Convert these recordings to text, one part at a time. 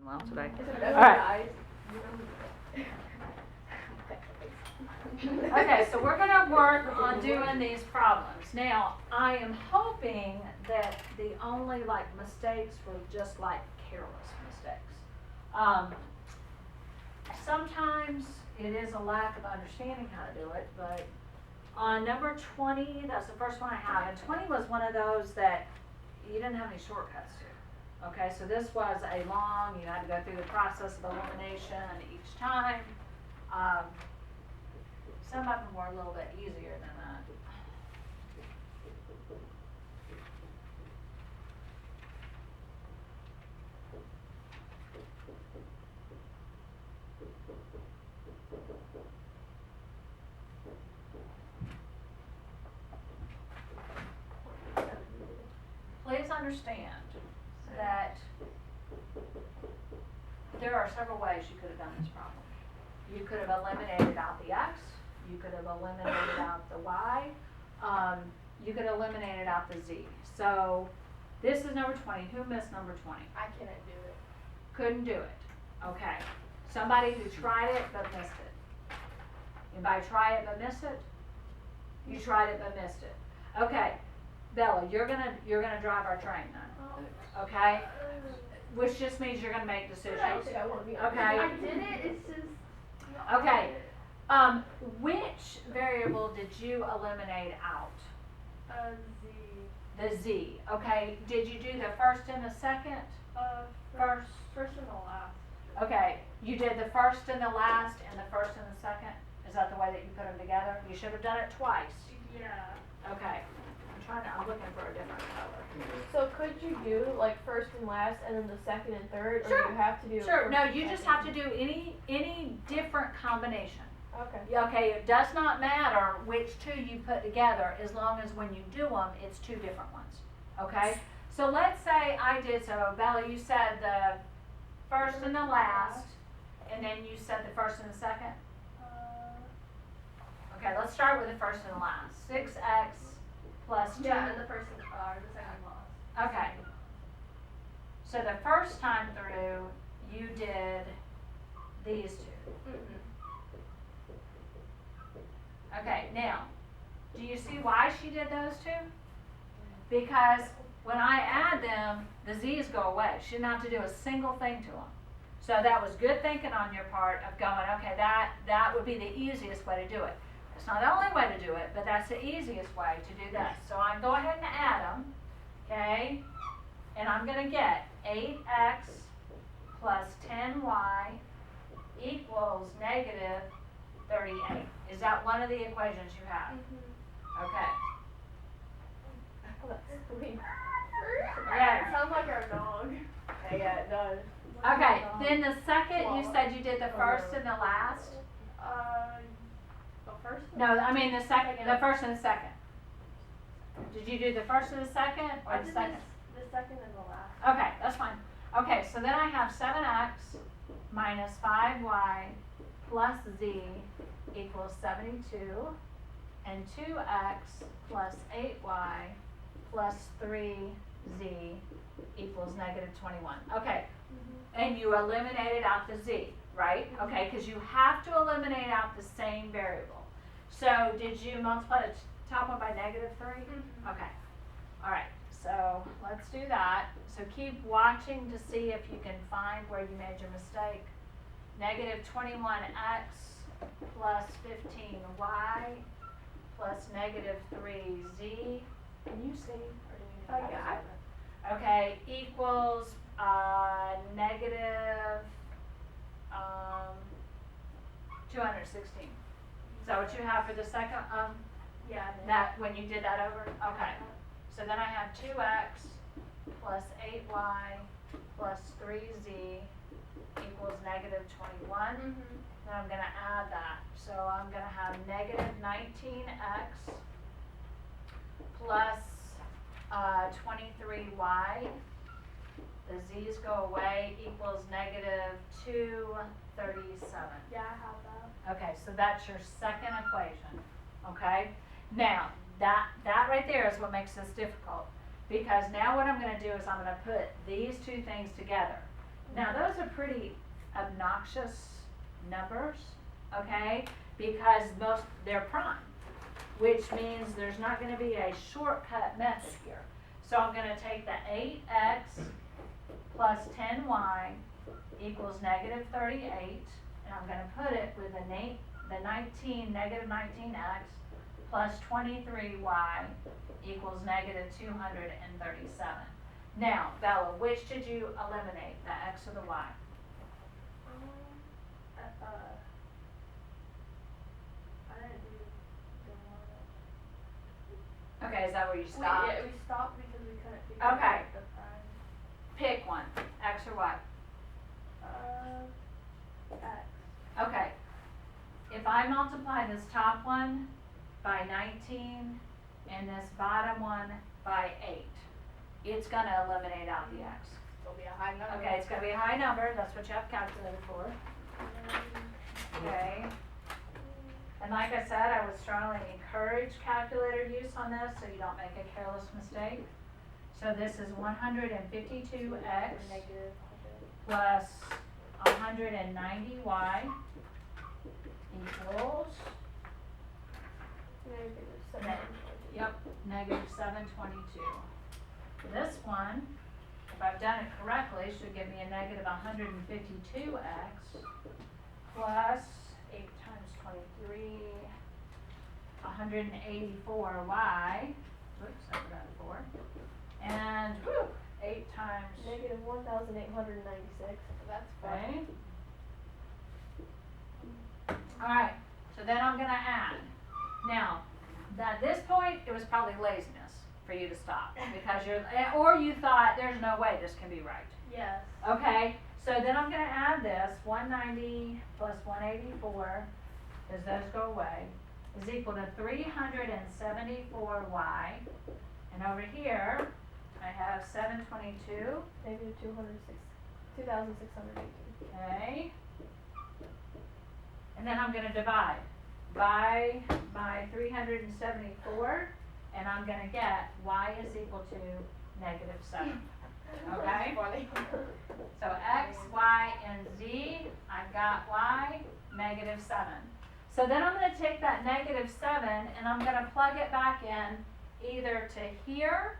well today. All right. Okay, so we're going to work on doing these problems. Now, I am hoping that the only mistakes were just careless mistakes. Sometimes it is a lack of understanding how to do it, but on number 20, that's the first one I have, and 20 was one of those that you didn't have any shortcuts to. Okay, so this was a long, you had to go through the process of elimination each time. Some of them were a little bit easier than that. Please understand that there are several ways you could have done this problem. You could have eliminated out the x, you could have eliminated out the y, you could have eliminated out the z. So this is number 20. Who missed number 20? I couldn't do it. Couldn't do it. Okay. Somebody who tried it but missed it. Anybody try it but miss it? You tried it but missed it. Okay. Bella, you're gonna drive our train then. Okay? Which just means you're gonna make decisions. Okay. I did it, it's just Okay. Which variable did you eliminate out? Z. The z. Okay. Did you do the first and the second? First and the last. Okay. You did the first and the last and the first and the second? Is that the way that you put them together? You should have done it twice. Yeah. Okay. I'm looking for a different color. So could you do first and last and then the second and third? Sure. Or do you have to do Sure. No, you just have to do any different combination. Okay. Okay, it does not matter which two you put together as long as when you do them, it's two different ones. Okay? So let's say I did, so Bella, you said the first and the last, and then you said the first and the second? Okay, let's start with the first and the last. 6x plus 2. Yeah, and the first and the second last. Okay. So the first time through, you did these two. Mm-hmm. Okay, now, do you see why she did those two? Because when I add them, the z's go away. She didn't have to do a single thing to them. So that was good thinking on your part of going, okay, that would be the easiest way to do it. It's not the only way to do it, but that's the easiest way to do this. So I'm go ahead and add them, okay? And I'm going to get 8x plus 10y equals negative 38. Is that one of the equations you have? Mm-hmm. Okay. Oh, that's sweet. Yeah. It sounds like our dog. Yeah, it does. Okay, then the second, you said you did the first and the last? The first? No, I mean the second, the first and the second. Did you do the first and the second, or I the did second? the second and the last. Okay, that's fine. Okay, so then I have 7x minus 5y plus z equals 72, and 2x plus 8y plus 3z equals negative 21. Okay, and you eliminated out the z, right? Okay, because you have to eliminate out the same variable. So did you multiply the top one by negative 3? Okay, all right, so let's do that. So keep watching to see if you can find where you made your mistake. Negative 21x plus 15y plus negative 3z. Can you see? Or do you need to Yeah. Okay, equals negative 216. Is that what you have for the second? Yeah. That when you did that over? Okay. So then I have 2x plus 8y plus 3z equals negative 21. Then I'm going to add that. So I'm going to have negative 19x plus 23y. The z's go away equals negative 237. Yeah, I have that. Okay, so that's your second equation. Okay? Now, that right there is what makes this difficult. Because now what I'm going to do is I'm going to put these two things together. Now, those are pretty obnoxious numbers, okay? Because they're prime, which means there's not gonna be a shortcut method here. So I'm gonna take the 8x plus 10y equals negative 38, and I'm gonna put it with the negative 19x plus 23y equals negative 237. Now, Bella, which did you eliminate, the x or the y? I didn't do the one. Okay, is that where you stopped? We stopped because we couldn't figure Okay. out the prime. Pick one, x or y. X. Okay. If I multiply this top one by 19 and this bottom one by 8, it's gonna eliminate out the x. It'll be a high number. Okay, it's gonna be a high number, that's what you have a calculator for. Okay. And like I said, I would strongly encourage calculator use on this so you don't make a careless mistake. So this is 152x Negative. plus 190y equals, yep, negative 722. This one, if I've done it correctly, should give me a negative 152x plus 8 times 23, 184y, oops, I forgot a 4, and 8 times, Negative 1,896. That's okay. Alright, so then I'm gonna add. Now, at this point, it was probably laziness for you to stop, because or you thought, there's no way this can be right. Yes. Okay, so then I'm gonna add this, 190 plus 184, because those go away, is equal to 374y, and over here, I have 722, Negative 2,618. okay, and then I'm gonna divide by 374, and I'm gonna get y is equal to negative 7, okay? That's funny. So x, y, and z, I've got y, negative 7. So then I'm going to take that negative 7 and I'm going to plug it back in either to here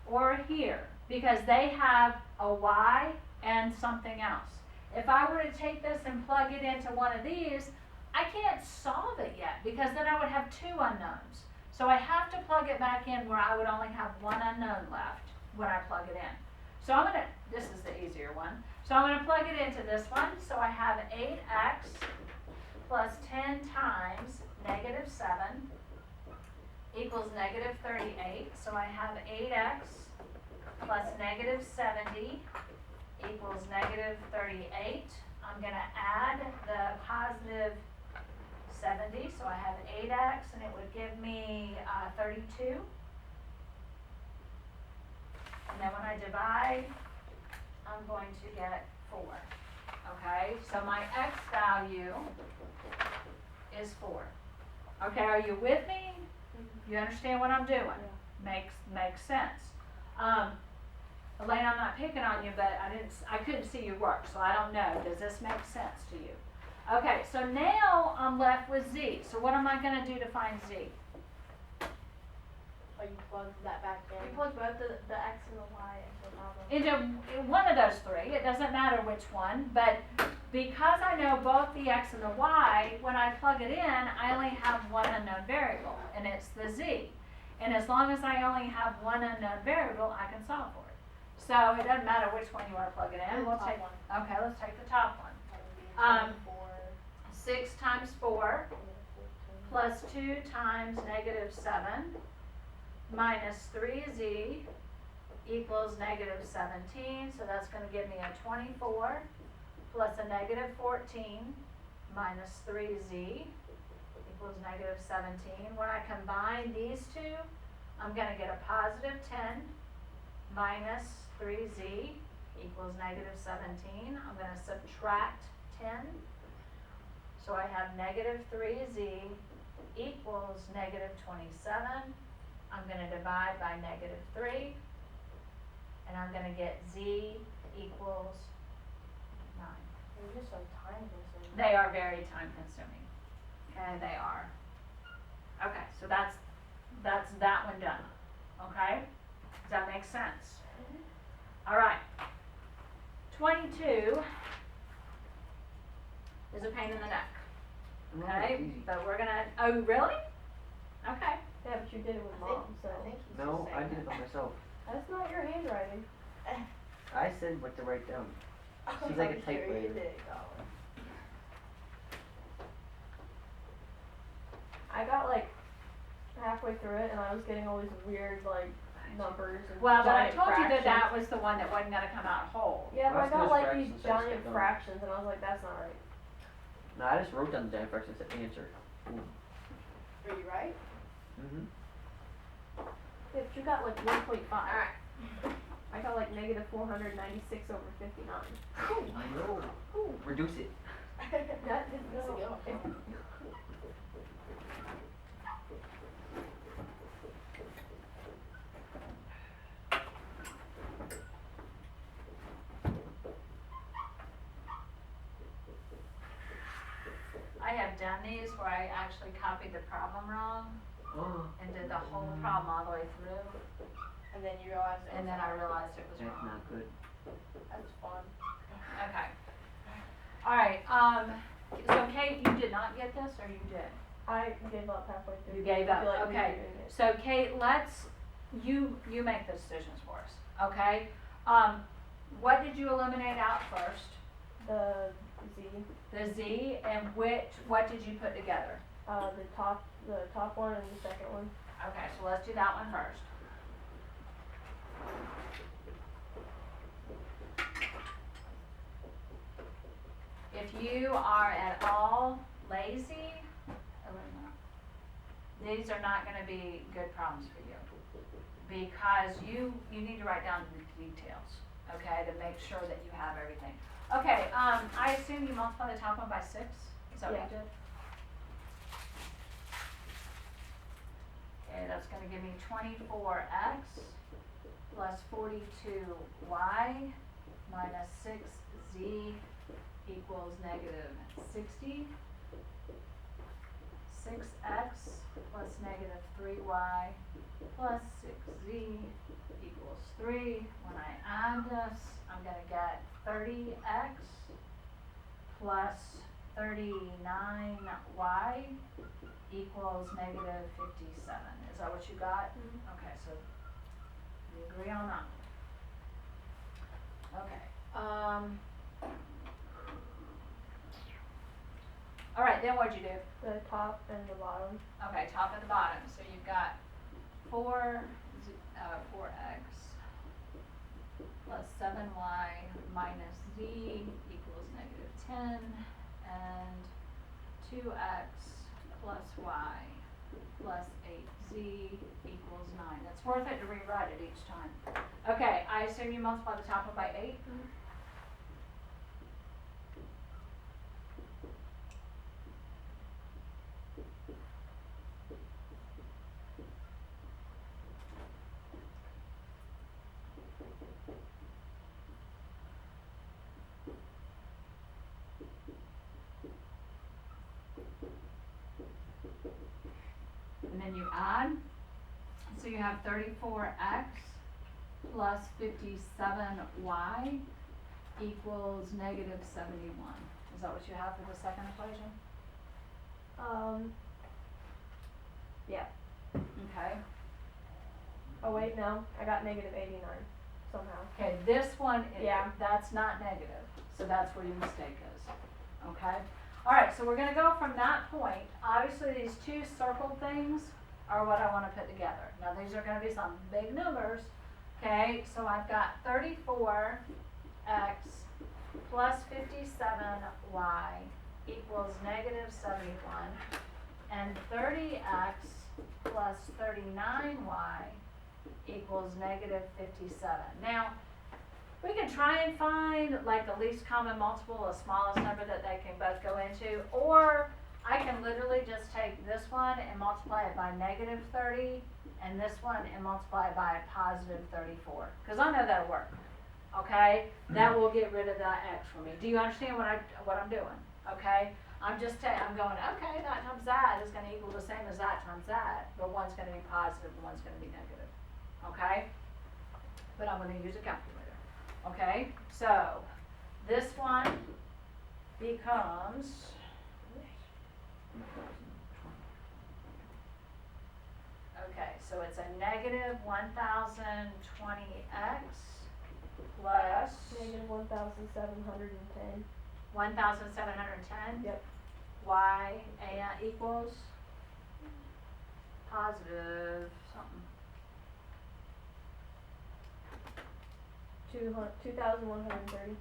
or here, because they have a y and something else. If I were to take this and plug it into one of these, I can't solve it yet, because then I would have 2 unknowns. So I have to plug it back in where I would only have 1 unknown left when I plug it in. So I'm going to, this is the easier one. So I'm going to plug it into this one. So I have 8x plus 10 times negative 7 equals negative 38. So I have 8x plus negative 70 equals negative 38. I'm going to add the positive 70. So I have 8x and it would give me 32. And then when I divide, I'm going to get 4. Okay, so my x value is 4. Okay, are you with me? You understand what I'm doing? Yeah. Makes sense. Elaine, I'm not picking on you, but I couldn't see your work, so I don't know. Does this make sense to you? Okay, so now I'm left with z. So what am I going to do to find z? Oh, you plug that back in. You plug both the x and the y into the problem. Into one of those 3. It doesn't matter which one, but because I know both the x and the y, when I plug it in, I only have one unknown variable, and it's the z. And as long as I only have one unknown variable, I can solve for it. So it doesn't matter which one you want to plug it in. We'll take, okay, let's take the top one. 6 times 4 plus 2 times negative 7 minus 3z equals negative 17. So that's going to give me a 24 plus a negative 14 minus 3z equals negative 17. When I combine these two, I'm going to get a positive 10 minus 3z equals negative 17. I'm going to subtract 10. So I have negative 3z equals negative 27. I'm going to divide by negative 3. And I'm going to get z equals 9. They're just so time consuming. They are very time consuming. Okay, they are. Okay, so that's that one done. Okay? Does that make sense? All right. 22 is a pain in the neck. Okay? But we're gonna, oh, really? Okay. Yeah, but you did it with mom, so. I think he's No, just I saying did it that. by myself. That's not your handwriting. I said what to write down. I'm She's like a sure you typewriter. did, Colin. I got like halfway through it and I was getting all these weird like numbers and Well, but I giant told you that that fractions. was the one that wasn't gonna come out whole. Yeah, but I Most of got those like fractions these I just giant kept going. fractions and I was like, that's not right. No, I just wrote down the giant fractions and said answer. Were you right? Mm-hmm. Yeah, but you got like 1.5. Alright. I got like negative 496 over 59. I know. Reduce it. That didn't That's a good go. one. I have done these where I actually copied the problem wrong Oh, and did the whole problem all the way through, And then you realized it and was then I wrong. realized it was that's wrong. not good. That's fun. Okay. Alright, so Kate, you did not get this, or you did? I gave up halfway through. You gave I feel up, like okay. redoing it. So Kate, you make the decisions for us, okay? What did you eliminate out first? The Z, The Z, and what did you put together? the top one and the second one. Okay, so let's do that one first. If you are at all lazy, these are not gonna be good problems for you. Because you need to write down the details, okay, to make sure that you have everything. Okay, I assume you multiply the top one by 6, is that what you Yeah. did? Okay, that's gonna give me 24x plus 42y minus 6z equals negative 60. 6x plus negative 3y plus 6z equals 3. When I add this, I'm gonna get 30x plus 39y equals negative 57. Is that what you got? Mhm. Okay, so we agree on that. Okay. All right, then what'd you do? The top and the bottom. Okay, top and the bottom. So you've got 4x plus 7y minus z equals negative 10, and 2x plus y plus 8z equals 9. It's worth it to rewrite it each time. Okay, I assume you multiply the top one by 8? And then you add, so you have 34x plus 57y equals negative 71. Is that what you have for the second equation? Yeah. Okay. Oh wait, no, I got negative 89 somehow. Okay, this one, Yeah. that's not negative, so that's where your mistake is, okay? All right, so we're gonna go from that point. Obviously, these two circled things are what I wanna put together. Now, these are gonna be some big numbers, okay? So I've got 34x plus 57y equals negative 71, and 30x plus 39y equals negative 57. Now, we can try and find like the least common multiple, the smallest number that they can both go into, or I can literally just take this one and multiply it by negative 30, and this one and multiply it by a positive 34, because I know that'll work. okay? That will get rid of that x for me. Do you understand what I'm doing, okay? I'm going, okay, that times that is gonna equal the same as that times that, but one's gonna be positive and one's gonna be negative, okay? But I'm gonna use a calculator, okay? So, this one becomes, okay, so it's a negative 1020x plus Negative 1,710. 1710. Yep. Y equals positive something. 2,130.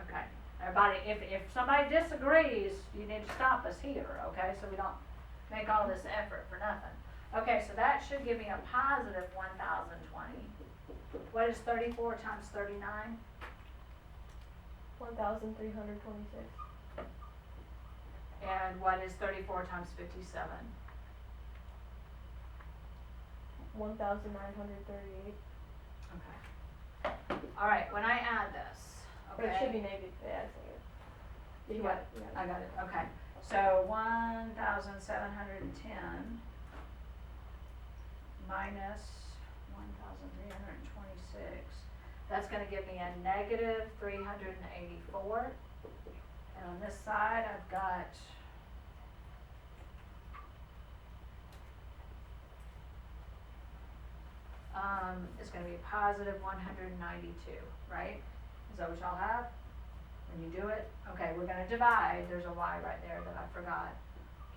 Okay, everybody, if somebody disagrees, you need to stop us here, okay, so we don't make all this effort for nothing. Okay, so that should give me a positive 1020. What is 34 times 39? 1,326. And what is 34 times 57? 1,938. Okay. All right, when I add this, Or it okay. should be negative. Yeah, it's negative. You got got it. You got it. I got it, okay. So 1,710 minus 1,326, that's gonna give me a negative 384. And on this side, I've got it's gonna be positive 192, right? Is that what y'all have? When you do it? Okay, we're gonna divide, there's a y right there that I forgot.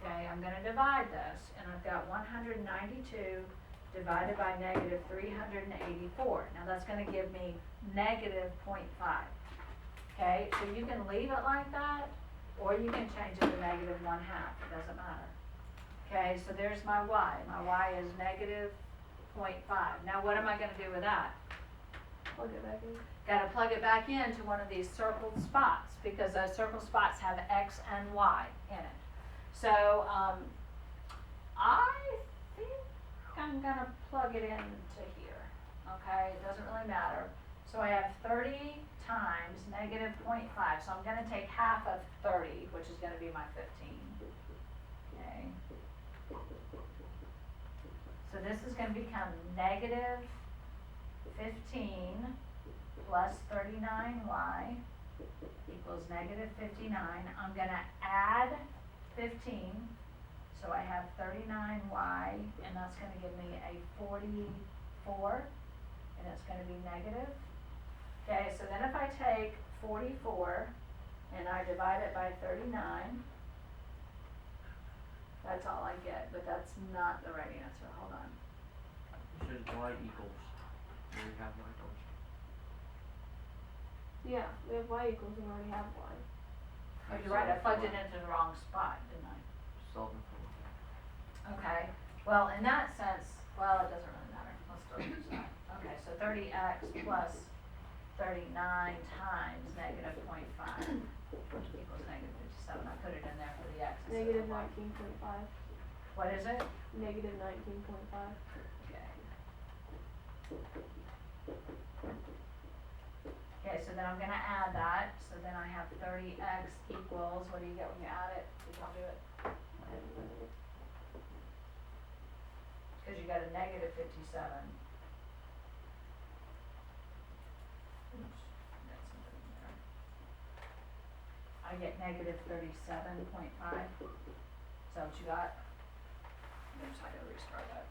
Okay, I'm gonna divide this, and I've got 192 divided by negative 384. Now that's gonna give me negative 0.5. Okay, so you can leave it like that, or you can change it to negative 1/2, it doesn't matter. Okay, so there's my y. My y is negative 0.5. Now what am I gonna do with that? Plug it back in. Gotta plug it back into one of these circled spots, because those circled spots have x and y in it. So, I think I'm gonna plug it into here, okay? It doesn't really matter. So I have 30 times negative 0.5, so I'm gonna take half of 30, which is gonna be my 15, okay? So this is gonna become negative 15 plus 39y equals negative 59. I'm gonna add 15, so I have 39y, and that's gonna give me a 44, and it's gonna be negative. Okay, so then if I take 44 and I divide it by 39, that's all I get, but that's not the right answer. Hold on. It says y equals. Here we have y equals. Yeah, we have y equals and we already have y. Oh, you're right, I plugged it into the wrong spot, didn't I? Solving for y. Okay, well, in that sense, well, it doesn't really matter, let's still use that. Okay, so 30x plus 39 times negative 0.5 equals negative 57. I put it in there for the x. instead of Negative the y. 19.5. What is it? Negative 19.5. Okay. Okay, so then I'm gonna add that, so then I have 30x equals, what do you get when you add it? Did y'all do it? Cause you got a negative 57. Oops, got something in there. I get negative 37.5. Is that what you got? Oops, I gotta restart that.